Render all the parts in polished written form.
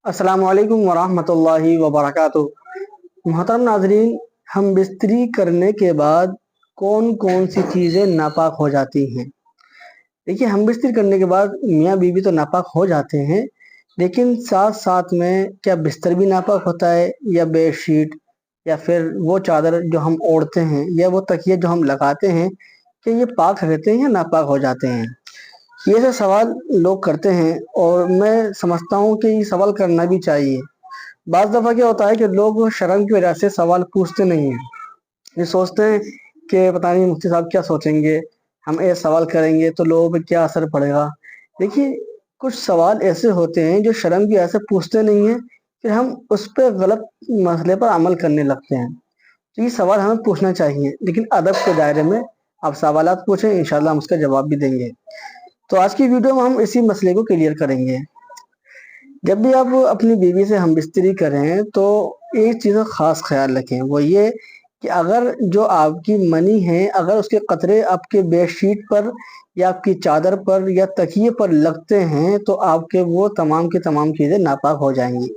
अस्सलाम वालेकुम वरहमतुल्लाहि वबरकातुहू। मोहतरम नाजरीन, हम बिस्तरी करने के बाद कौन कौन सी चीज़ें नापाक हो जाती हैं। देखिए, हम बिस्तरी करने के बाद मियाँ बीवी तो नापाक हो जाते हैं, लेकिन साथ साथ में क्या बिस्तर भी नापाक होता है, या बेडशीट, या फिर वो चादर जो हम ओढ़ते हैं, या वो तकिया जो हम लगाते हैं, कि ये पाक रहते हैं या नापाक हो जाते हैं। ये सब सवाल लोग करते हैं और मैं समझता हूँ कि ये सवाल करना भी चाहिए। बाज़ दफ़ा क्या होता है कि लोग शर्म की वजह से सवाल पूछते नहीं हैं। ये सोचते हैं कि पता नहीं मुफ्ती साहब क्या सोचेंगे, हम ये सवाल करेंगे तो लोगों पे क्या असर पड़ेगा। देखिए, कुछ सवाल ऐसे होते हैं जो शर्म की वजह से पूछते नहीं हैं, फिर हम उस पर गलत मसले पर अमल करने लगते हैं। तो ये सवाल हमें पूछना चाहिए, लेकिन अदब के दायरे में आप सवालात पूछें, इंशाल्लाह हम उसका जवाब भी देंगे। तो आज की वीडियो में हम इसी मसले को क्लियर करेंगे। जब भी आप अपनी बीवी से हमबिस्तरी करें तो एक चीज़ का ख़ास ख्याल रखें, वो ये कि अगर जो आपकी मनी है, अगर उसके कतरे आपके बेडशीट पर या आपकी चादर पर या तकिए पर लगते हैं तो आपके वो तमाम की तमाम चीज़ें नापाक हो जाएंगी।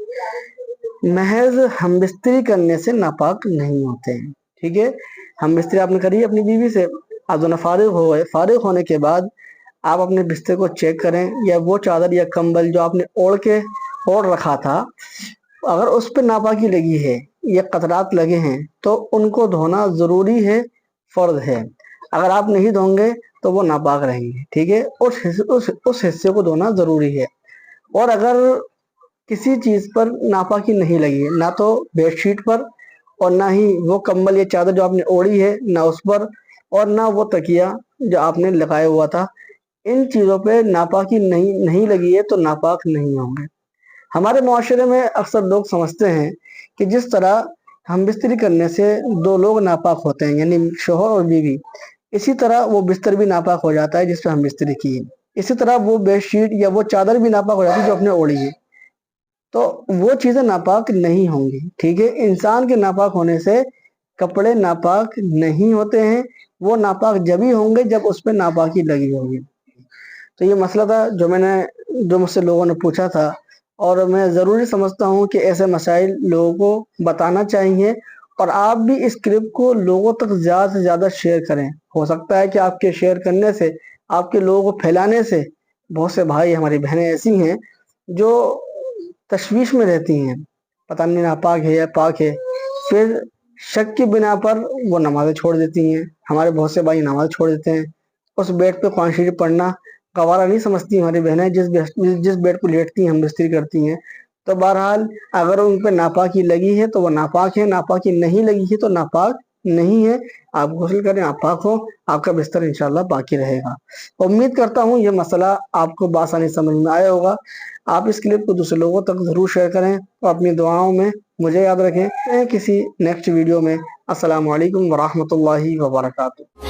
महज हमबिस्तरी करने से नापाक नहीं होते हैं। ठीक है, हमबिस्तरी आपने करी अपनी बीवी से, आप दोनों फारिग हो गए। फारिग होने के बाद आप अपने बिस्तर को चेक करें, या वो चादर या कंबल जो आपने ओढ़ रखा था, अगर उस पर नापाकी लगी है या कतरात लगे हैं तो उनको धोना ज़रूरी है, फ़र्ज है। अगर आप नहीं धोंगे तो वो नापाक रहेंगे। ठीक है, उस हिस्से को धोना ज़रूरी है। और अगर किसी चीज़ पर नापाकी नहीं लगी है, ना तो बेडशीट पर और ना ही वो कंबल या चादर जो आपने ओढ़ी है, ना उस पर, और ना वो तकिया जो आपने लगाया हुआ था, इन चीज़ों पे नापाकी नहीं लगी है तो नापाक नहीं होंगे। हमारे मुआशरे में अक्सर लोग समझते हैं कि जिस तरह हम बिस्तरी करने से दो लोग नापाक होते हैं, यानी शोहर और बीवी, इसी तरह वो बिस्तर भी नापाक हो जाता है जिस पर हम बिस्तरी की है। इसी तरह वो बेडशीट या वो चादर भी नापाक हो जाती है जो आपने ओढ़ी है। तो वो चीज़ें नापाक नहीं होंगी। ठीक है, इंसान के नापाक होने से कपड़े नापाक नहीं होते हैं, वो नापाक जब ही होंगे जब उस पर नापाकी लगी होगी। तो ये मसला था जो मुझसे लोगों ने पूछा था, और मैं ज़रूरी समझता हूँ कि ऐसे मसाइल लोगों को बताना चाहिए, और आप भी इस क्लिप को लोगों तक ज़्यादा से ज़्यादा शेयर करें। हो सकता है कि आपके शेयर करने से, आपके लोगों को फैलाने से, बहुत से भाई हमारी बहनें ऐसी हैं जो तशवीश में रहती हैं, पता नहीं नापाक है या पाक है, फिर शक की बिना पर वो नमाज़ें छोड़ देती हैं। हमारे बहुत से भाई नमाज़ छोड़ देते हैं। उस बेड पे कुरान शरीफ पढ़ना गवारा नहीं समझती हमारी बहनें, जिस बेड पर लेटती हैं, हम बिस्तरी करती हैं। तो बहरहाल, अगर उन पर नापाकी लगी है तो वो नापाक है, नापाकी नहीं लगी है तो नापाक नहीं है। आप गुस्ल करें, आप पाक हो, आपका बिस्तर इंशाल्लाह बाकी रहेगा। उम्मीद करता हूँ ये मसला आपको बासानी समझ में आया होगा। आप इस क्लिप को दूसरे लोगों तक ज़रूर शेयर करें और अपनी दुआओं में मुझे याद रखें। किसी नेक्स्ट वीडियो में। अस्सलाम वालेकुम वरहमतुल्लाहि वबरकातुहू।